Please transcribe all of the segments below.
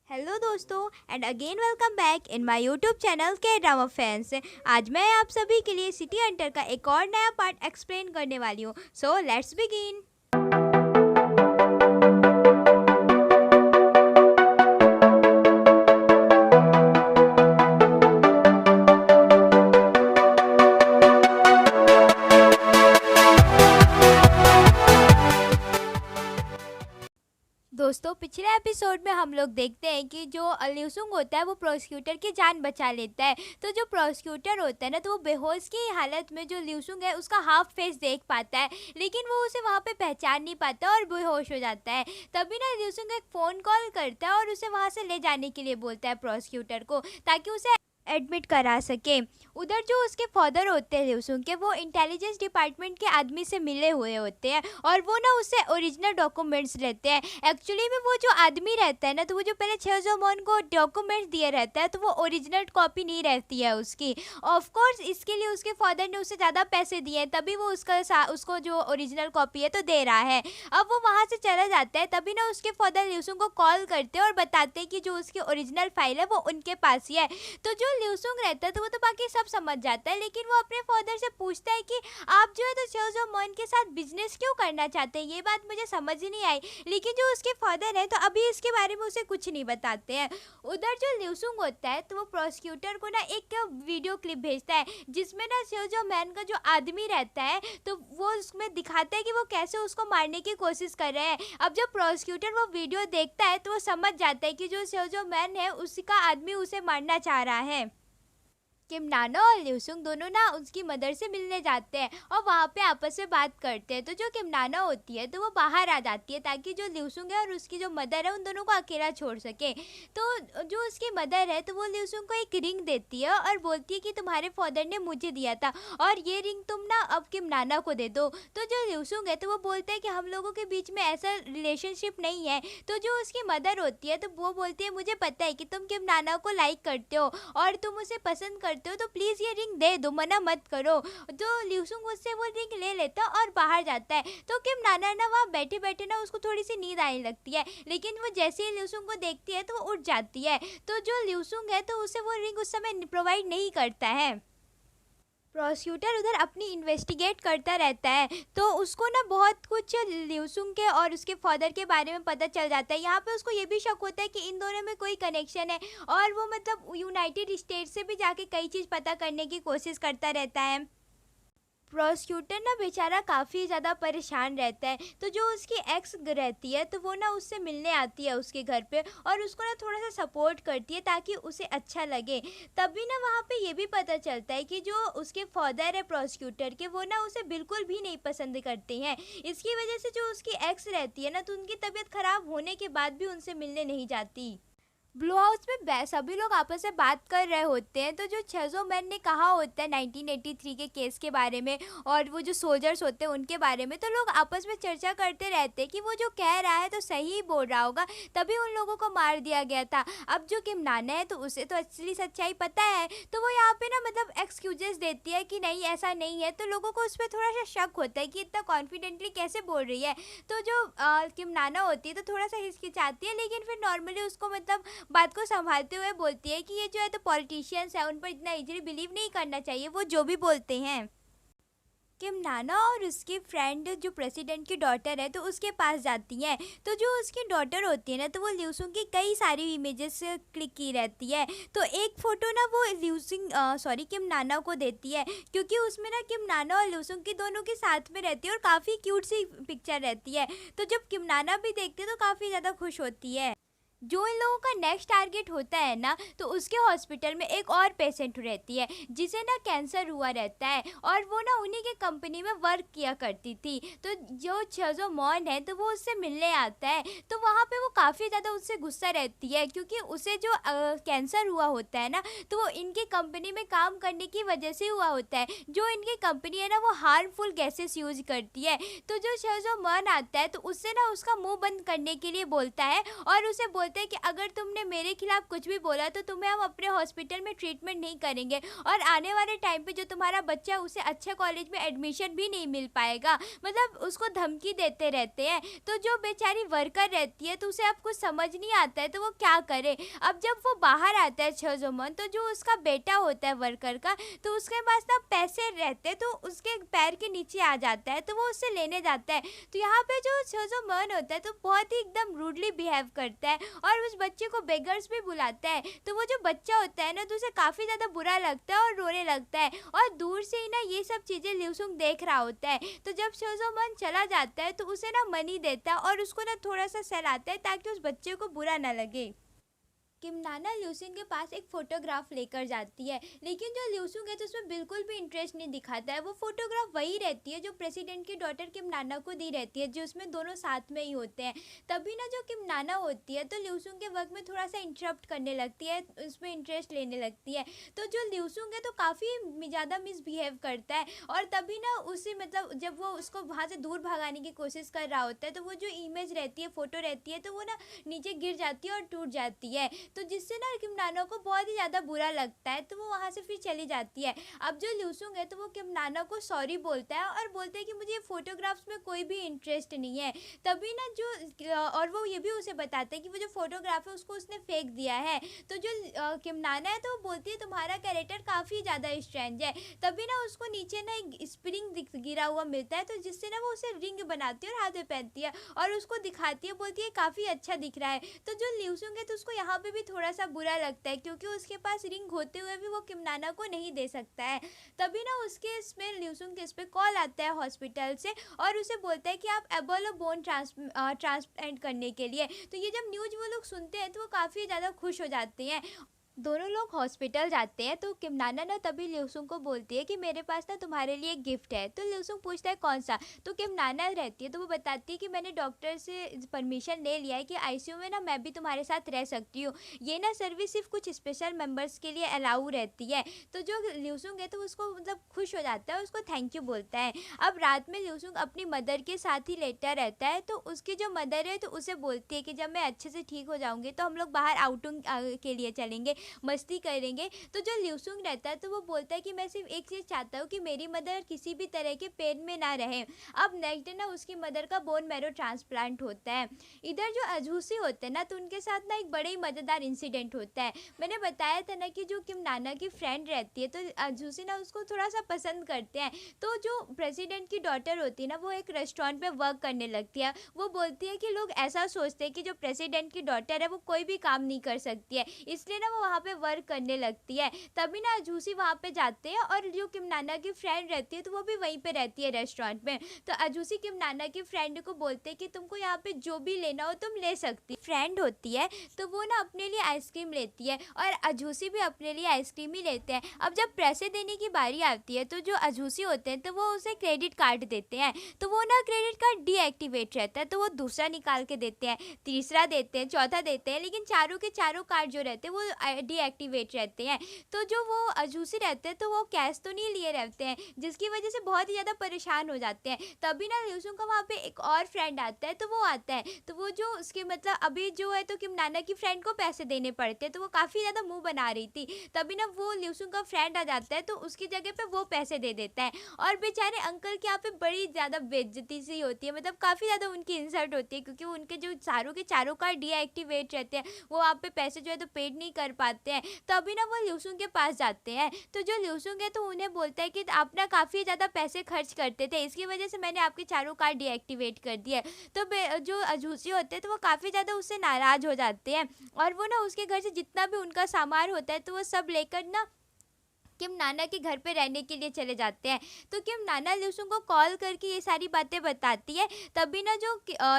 Hello दोस्तों and again welcome back in my YouTube channel के drama fans. आज मैं आप सभी के लिए सिटी हंटर का एक और नया पार्ट एक्सप्लेन करने वाली हूँ। So let's begin. दोस्तों पिछले एपिसोड में हम लोग देखते हैं कि जो ल्यूसुंग होता है वो प्रोसिक्यूटर की जान बचा लेता है। तो जो प्रोसिक्यूटर होता है ना, तो वो बेहोश की हालत में जो ल्यूसुंग है उसका हाफ फेस देख पाता है, लेकिन वो उसे वहाँ पे पहचान नहीं पाता और बेहोश हो जाता है। तभी ना ल्यूसुंग एक फ़ोन कॉल करता है और उसे वहाँ से ले जाने के लिए बोलता है प्रोसिक्यूटर को, ताकि उसे एडमिट करा सके। उधर जो उसके फादर होते हैं ल्यूसुंग के, वो इंटेलिजेंस डिपार्टमेंट के आदमी से मिले हुए होते हैं और वो ना उससे ओरिजिनल डॉक्यूमेंट्स लेते हैं। एक्चुअली में वो जो आदमी रहता है ना, तो वो जो पहले छेजोमोन को डॉक्यूमेंट्स दिए रहता है, तो वो ओरिजिनल कॉपी नहीं रहती है उसकी। ऑफ कोर्स इसके लिए उसके फादर ने उसे ज़्यादा पैसे दिए हैं, तभी वो उसको जो ओरिजिनल कॉपी है तो दे रहा है। अब वो वहाँ से चला जाता है, तभी ना उसके फादर ल्यूसुंग को कॉल करते हैं और बताते हैं कि जो उसकी ओरिजिनल फाइल है वो उनके पास ही है। तो जो ल्यूसुंग रहता है तो वो तो बाकी सब समझ जाता है, लेकिन वो अपने फादर से पूछता है कि आप जो है तो छेजोमोन के साथ बिजनेस क्यों करना चाहते हैं। ये बात मुझे समझ ही नहीं आई, लेकिन जो उसके फादर है तो अभी इसके बारे में उसे कुछ नहीं बताते हैं। उधर जो ल्यूसुंग होता है तो वो प्रोसिक्यूटर को ना एक वीडियो क्लिप भेजता है, जिसमें ना छेजोमोन का जो आदमी रहता है तो वो उसमें दिखाता है कि वो कैसे उसको मारने की कोशिश कर रहे हैं। अब जब प्रोसिक्यूटर वो वीडियो देखता है तो वो समझ जाता है कि जो छेजोमोन है उसका आदमी उसे मारना चाह रहा है। किम नाना और ल्यूसुंग दोनों ना उसकी मदर से मिलने जाते हैं और वहाँ पे आपस में बात करते हैं। तो जो किम नाना होती है तो वो बाहर आ जाती है, ताकि जो ल्यूसुंग है और उसकी जो मदर है उन दोनों को अकेला छोड़ सके। तो जो उसकी मदर है तो वो ल्यूसुंग को एक रिंग देती है और बोलती है कि तुम्हारे फादर ने मुझे दिया था और ये रिंग तुम ना अब किम नाना को दे दो। तो जो ल्यूसुंग है तो वो बोलता है कि हम लोगों के बीच में ऐसा रिलेशनशिप नहीं है। तो जो उसकी मदर होती है तो वो बोलती है मुझे पता है कि तुम किम नाना को लाइक करते हो और तुम उसे पसंद करते हो, तो प्लीज़ ये रिंग दे दो, मना मत करो। तो ल्यूसुंग उससे वो रिंग ले लेता और बाहर जाता है। तो किम नाना ना वहाँ बैठे बैठे ना उसको थोड़ी सी नींद आने लगती है, लेकिन वो जैसे ही ल्यूसुंग को देखती है तो वो उठ जाती है। तो जो ल्यूसुंग है तो उसे वो रिंग उस समय प्रोवाइड नहीं करता है। प्रोसिक्यूटर उधर अपनी इन्वेस्टिगेट करता रहता है, तो उसको ना बहुत कुछ ल्यूसुंग के और उसके फादर के बारे में पता चल जाता है। यहाँ पे उसको ये भी शक होता है कि इन दोनों में कोई कनेक्शन है, और वो मतलब यूनाइटेड स्टेट से भी जाके कई चीज़ पता करने की कोशिश करता रहता है। प्रोसिक्यूटर ना बेचारा काफ़ी ज़्यादा परेशान रहता है। तो जो उसकी एक्स रहती है तो वो ना उससे मिलने आती है उसके घर पे और उसको ना थोड़ा सा सपोर्ट करती है ताकि उसे अच्छा लगे। तभी ना वहाँ पे ये भी पता चलता है कि जो उसके फादर है प्रोसिक्यूटर के, वो ना उसे बिल्कुल भी नहीं पसंद करते हैं। इसकी वजह से जो उसकी एक्स रहती है ना, तो उनकी तबीयत ख़राब होने के बाद भी उनसे मिलने नहीं जाती। ब्लू हाउस में सभी लोग आपस में बात कर रहे होते हैं। तो जो छेजो मैन ने कहा होता है 1983 के केस के बारे में और वो जो सोल्जर्स होते हैं उनके बारे में, तो लोग आपस में चर्चा करते रहते हैं कि वो जो कह रहा है तो सही ही बोल रहा होगा, तभी उन लोगों को मार दिया गया था। अब जो किम नाना है तो उसे तो असली सच्चाई पता है, तो वो यहाँ पे ना मतलब एक्सक्यूजेस देती है कि नहीं ऐसा नहीं है। तो लोगों को उस पर थोड़ा सा शक होता है कि इतना कॉन्फिडेंटली कैसे बोल रही है। तो जो किम नाना होती है तो थोड़ा सा हिचकिचाती है, लेकिन फिर नॉर्मली उसको मतलब बात को संभालते हुए बोलती है कि ये जो है तो पॉलिटिशियंस है, उन पर इतना इजीली बिलीव नहीं करना चाहिए, वो जो भी बोलते हैं। किम नाना और उसकी फ्रेंड जो प्रेसिडेंट की डॉटर है तो उसके पास जाती हैं। तो जो उसकी डॉटर होती है ना, तो वो ल्यूसुंग की कई सारी इमेजेस क्लिक की रहती है। तो एक फ़ोटो ना वो किम नाना को देती है, क्योंकि उसमें ना किम नाना और ल्यूसुंग की दोनों के साथ में रहती है और काफ़ी क्यूट सी पिक्चर रहती है। तो जब किम नाना भी देखती है तो काफ़ी ज़्यादा खुश होती है। जो इन लोगों का नेक्स्ट टारगेट होता है ना, तो उसके हॉस्पिटल में एक और पेशेंट रहती है जिसे ना कैंसर हुआ रहता है और वो ना उन्हीं के कंपनी में वर्क किया करती थी। तो जो छजो मॉन है तो वो उससे मिलने आता है। तो वहाँ पे वो काफ़ी ज़्यादा उससे गुस्सा रहती है, क्योंकि उसे जो कैंसर हुआ होता है ना, तो वो इनके कंपनी में काम करने की वजह से हुआ होता है। जो इनकी कंपनी है ना, वो हार्मफुल गैसेस यूज करती है। तो जो छजो मॉन आता है तो उससे ना उसका मुंह बंद करने के लिए बोलता है और उसे बोलता बोलते हैं कि अगर तुमने मेरे खिलाफ कुछ भी बोला तो तुम्हें हम अपने हॉस्पिटल में ट्रीटमेंट नहीं करेंगे, और आने वाले टाइम पे जो तुम्हारा बच्चा है उसे अच्छे कॉलेज में एडमिशन भी नहीं मिल पाएगा। मतलब उसको धमकी देते रहते हैं। तो जो बेचारी वर्कर रहती है तो उसे अब कुछ समझ नहीं आता है तो वो क्या करे। अब जब वो बाहर आता है छजोमन, तो जो उसका बेटा होता है वर्कर का, तो उसके पास ना पैसे रहते हैं, तो उसके पैर के नीचे आ जाता है, तो वो उससे लेने जाता है। तो यहाँ पे जो छजोमन होता है तो बहुत ही एकदम रूडली बिहेव करता है और उस बच्चे को बेगर्स भी बुलाता है। तो वो जो बच्चा होता है ना, तो उसे काफ़ी ज़्यादा बुरा लगता है और रोने लगता है, और दूर से ही ना ये सब चीज़ें ल्यूसुंग देख रहा होता है। तो जब शोजोमन चला जाता है तो उसे ना मनी देता है और उसको ना थोड़ा सा सहलाता है ताकि उस बच्चे को बुरा ना लगे। किमनाना ल्यूसिंग के पास एक फ़ोटोग्राफ लेकर जाती है, लेकिन जो ल्यूसुंग है तो उसमें बिल्कुल भी इंटरेस्ट नहीं दिखाता है। वो फ़ोटोग्राफ वही रहती है जो प्रेसिडेंट की डॉटर किमनाना को दी रहती है, जो उसमें दोनों साथ में ही होते हैं। तभी ना जो किमनाना होती है तो ल्यूसुंग के वर्क में थोड़ा सा इंटरप्ट करने लगती है, उसमें इंटरेस्ट लेने लगती है। तो जो ल्यूसुंग है तो काफ़ी ज़्यादा मिसबिहेव करता है, और तभी ना उसी मतलब जब वो उसको वहाँ से दूर भगाने की कोशिश कर रहा होता है तो वो जो इमेज रहती है, फ़ोटो रहती है, तो वो ना नीचे गिर जाती है और टूट जाती है। तो जिससे ना किमनाना को बहुत ही ज़्यादा बुरा लगता है, तो वो वहाँ से फिर चली जाती है। अब जो ल्यूसुंग है तो वो किमनाना को सॉरी बोलता है और बोलता है कि मुझे फ़ोटोग्राफ्स में कोई भी इंटरेस्ट नहीं है। तभी ना जो और वो ये भी उसे बताता है कि वो जो फ़ोटोग्राफ है उसको उसने फेंक दिया है। तो जो किमनाना है तो वो बोलती है तुम्हारा कैरेक्टर काफ़ी ज़्यादा स्ट्रेंज है। तभी ना उसको नीचे ना एक स्प्रिंग गिरा हुआ मिलता है, तो जिससे ना वो उसे रिंग बनाती है और हाथ में पहनती है और उसको दिखाती है, बोलती है काफ़ी अच्छा दिख रहा है। तो जो ल्यूसुंग है तो उसको यहाँ पे भी थोड़ा सा बुरा लगता है, क्योंकि उसके पास रिंग होते हुए भी वो किमनाना को नहीं दे सकता है। तभी ना उसके इसमें ल्यूसुंग के इस पे कॉल आता है हॉस्पिटल से, और उसे बोलता है कि आप एबोलो बोन ट्रांसप्लांट करने के लिए। तो ये जब न्यूज़ वो लोग सुनते हैं तो वो काफ़ी ज़्यादा खुश हो जाते हैं। दोनों लोग हॉस्पिटल जाते हैं, तो किमनाना ना तभी ल्यूसुंग को बोलती है कि मेरे पास ना तुम्हारे लिए एक गिफ्ट है। तो ल्यूसुंग पूछता है कौन सा। तो किमनाना रहती है तो वो बताती है कि मैंने डॉक्टर से परमिशन ले लिया है कि आईसीयू में ना मैं भी तुम्हारे साथ रह सकती हूँ। ये ना सर्विस सिर्फ कुछ स्पेशल मेंबर्स के लिए अलाउ रहती है। तो जो ल्यूसुंग है तो उसको मतलब खुश हो जाता है, उसको थैंक यू बोलता है। अब रात में ल्यूसुंग अपनी मदर के साथ ही लेटा रहता है, तो उसकी जो मदर है तो उसे बोलती है कि जब मैं अच्छे से ठीक हो जाऊंगी तो हम लोग बाहर आउटिंग के लिए चलेंगे, मस्ती करेंगे। तो जो ल्यूसुंग रहता है तो वो बोलता है कि मैं सिर्फ एक चीज़ चाहता हूँ कि मेरी मदर किसी भी तरह के पेन में ना रहे। अब नेक्स्ट डे ना उसकी मदर का बोन मैरो ट्रांसप्लांट होता है। इधर जो अजूसी होते हैं ना तो उनके साथ ना एक बड़े ही मज़ेदार इंसिडेंट होता है। मैंने बताया था ना कि जो किमनाना की फ्रेंड रहती है तो अजूसी ना उसको थोड़ा सा पसंद करते हैं। तो जो प्रेसिडेंट की डॉटर होती है ना वो एक रेस्टोरेंट पे वर्क करने लगती है। वो बोलती है कि लोग ऐसा सोचते हैं कि जो प्रेसिडेंट की डॉटर है वो कोई भी काम नहीं कर सकती है, इसलिए ना वो वहाँ पे वर्क करने लगती है। तभी ना अजूसी वहाँ पे जाते हैं, और जो किमनाना की फ्रेंड रहती है तो वो भी वहीं पे रहती है रेस्टोरेंट में। तो अजूसी किमनाना की फ्रेंड को बोलते हैं कि तुमको यहाँ पे जो भी लेना हो तुम ले सकती। फ्रेंड होती है तो वो ना अपने लिए आइसक्रीम लेती है और अजूसी भी अपने लिए आइसक्रीम ही लेते हैं। अब जब पैसे देने की बारी आती है तो जो अजूसी होते हैं तो वो उसे क्रेडिट कार्ड देते हैं, तो वो ना क्रेडिट कार्ड डीएक्टिवेट रहता है, तो वो दूसरा निकाल के देते हैं, तीसरा देते हैं, चौथा देते हैं, लेकिन चारों के चारों कार्ड जो रहते हैं वो डीएक्टिवेट रहते हैं। तो जो वो अजूसी रहते हैं तो वो कैश तो नहीं लिए रहते हैं, जिसकी वजह से बहुत ही ज़्यादा परेशान हो जाते हैं। तभी ना ल्यूसुंग का वहाँ पे एक और फ्रेंड आता है, तो वो आता है तो वो जो उसके मतलब अभी जो है तो किमनाना की फ्रेंड को पैसे देने पड़ते हैं, तो वो काफ़ी ज़्यादा मुंह बना रही थी। तभी ना वो ल्यूसुंग का फ्रेंड आ जाता है तो उसकी जगह पे वो पैसे दे देता है, और बेचारे अंकल के यहाँ पे बड़ी ज़्यादा बेइज्जती सी होती है, मतलब काफ़ी ज़्यादा उनकी इंसल्ट होती है, क्योंकि उनके जो चारों के चारों कार्ड डीएक्टिवेट रहते हैं, वो आप पे पैसे जो है तो पेड नहीं कर पाते हैं। तभी ना वो ल्यूसुंग के पास जाते हैं, तो जो ल्यूसुंग है तो उन्हें बोलता है कि आप ना काफ़ी ज़्यादा पैसे खर्च करते थे, इसकी वजह से मैंने आपके चारों कार्ड डीएक्टिवेट कर दिए। तो जो अजूसी होते हैं तो वो काफ़ी ज़्यादा उससे नाराज़ हो जाते हैं, और वो ना उसके घर से जितना भी उनका सामान होता है तो वो सब लेकर ना किमनाना के घर पे रहने के लिए चले जाते हैं। तो किमनाना ल्यूसुंग को कॉल करके ये सारी बातें बताती है। तभी ना जो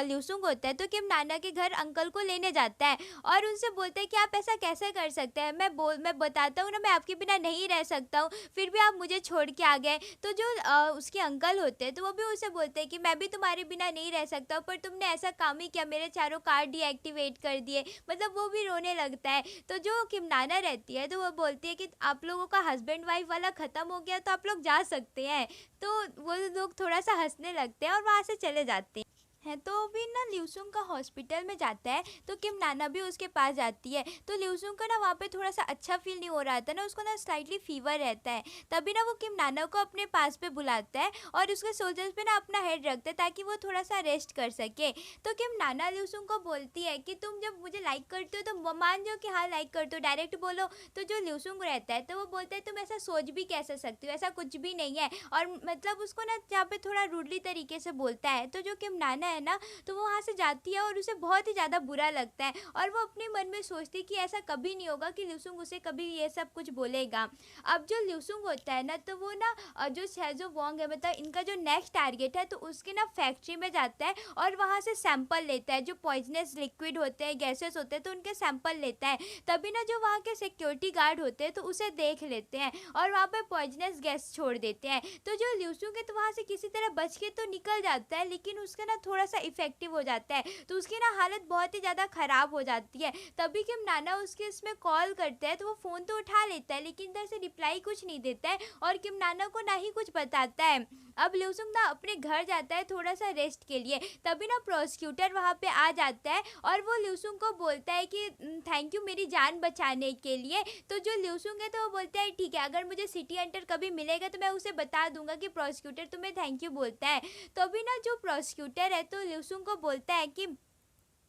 ल्यूसुंग होता है तो किमनाना के घर अंकल को लेने जाता है और उनसे बोलता है कि आप ऐसा कैसे कर सकते हैं, मैं बताता हूँ ना मैं आपके बिना नहीं रह सकता हूँ, फिर भी आप मुझे छोड़ के आ गए। तो जो उसके अंकल होते हैं तो वो भी उसे बोलते हैं कि मैं भी तुम्हारे बिना नहीं रह सकता हूँ, पर तुमने ऐसा काम ही किया, मेरे चारों कार्ड डीएक्टिवेट कर दिए। मतलब वो भी रोने लगता है। तो जो किमनाना रहती है तो वो बोलती है कि आप लोगों का हस्बैंड वाइफ वाला ख़त्म हो गया तो आप लोग जा सकते हैं। तो वो लोग थोड़ा सा हंसने लगते हैं और वहाँ से चले जाते हैं। है। तो भी ना ल्यूसुंग का हॉस्पिटल में जाता है, तो किम नाना भी उसके पास जाती है। तो ल्यूसुंग का ना वहाँ पे थोड़ा सा अच्छा फील नहीं हो रहा था ना, उसको ना स्लाइटली फीवर रहता है। तभी ना वो किम नाना को अपने पास पे बुलाता है और उसके सोल्जर्स पे ना अपना हेड रखता है ताकि वो थोड़ा सा रेस्ट कर सके। तो किम नाना ल्यूसुंग को बोलती है कि तुम जब मुझे लाइक करते हो तो मान जाओ कि हाँ लाइक करते हो, डायरेक्ट बोलो। तो जो ल्यूसुंग रहता है तो वो बोलता है तुम ऐसा सोच भी कैसे सकती हो, ऐसा कुछ भी नहीं है। और मतलब उसको ना यहाँ पे थोड़ा रूडली तरीके से बोलता है। तो जो किम नाना है ना, तो वो वहाँ से जाती है और उसे बहुत ही ज़्यादा बुरा लगता है और वो अपने मन में सोचती है कि ऐसा कभी नहीं होगा कि ल्यूसुंग उसे कभी ये सब कुछ बोलेगा। अब जो ल्यूसुंग होता है ना, तो वो ना जो शैजो वोंग है, मतलब इनका जो नेक्स्ट टारगेट है, तो उसके ना फैक्ट्री में जाता है और वहाँ से सैंपल लेता है। जो पॉइजनस लिक्विड होते हैं, गैसेस होते हैं, तो उनके सैंपल लेता है। तभी ना जो वहाँ के सिक्योरिटी गार्ड होते हैं तो उसे देख लेते हैं और वहाँ पे पॉइजनस गैस छोड़ देते हैं। तो जो ल्यूसुंग है तो वहाँ से किसी तरह बच के तो निकल जाता है, लेकिन उसका ना थोड़ा सा इफेक्टिव हो जाता है, तो उसकी ना हालत बहुत ही ज़्यादा ख़राब हो जाती है। तभी किम नाना उसके इसमें कॉल करते हैं, तो वो फ़ोन तो उठा लेता है लेकिन इधर से रिप्लाई कुछ नहीं देता है और किम नाना को ना ही कुछ बताता है। अब ल्यूसुंग ना अपने घर जाता है थोड़ा सा रेस्ट के लिए। तभी ना प्रोसिक्यूटर वहाँ पे आ जाता है और वो ल्यूसुंग को बोलता है कि थैंक यू मेरी जान बचाने के लिए। तो जो ल्यूसुंग है तो वो बोलता है ठीक है, अगर मुझे सिटी हंटर कभी मिलेगा तो मैं उसे बता दूंगा कि प्रोसिक्यूटर तुम्हें थैंक यू बोलता है। तो अभी ना जो प्रोसिक्यूटर है तो ल्यूसुंग को बोलता है कि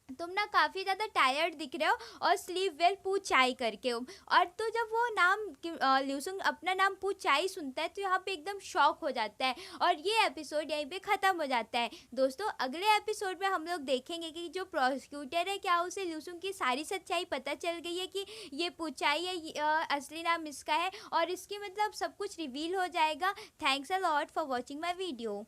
तुम ना काफ़ी ज़्यादा टायर्ड दिख रहे हो और स्लीप वेल पू चाय करके हो। और तो जब वो नाम ल्यूसुंग अपना नाम पू चाय सुनता है तो यहाँ पे एकदम शॉक हो जाता है और ये एपिसोड यहीं पे ख़त्म हो जाता है। दोस्तों अगले एपिसोड में हम लोग देखेंगे कि जो प्रोसिक्यूटर है क्या उसे ल्यूसुंग की सारी सच्चाई पता चल गई है कि ये पू चाय है, असली नाम इसका है और इसकी मतलब सब कुछ रिवील हो जाएगा। Thanks a lot for watching my video.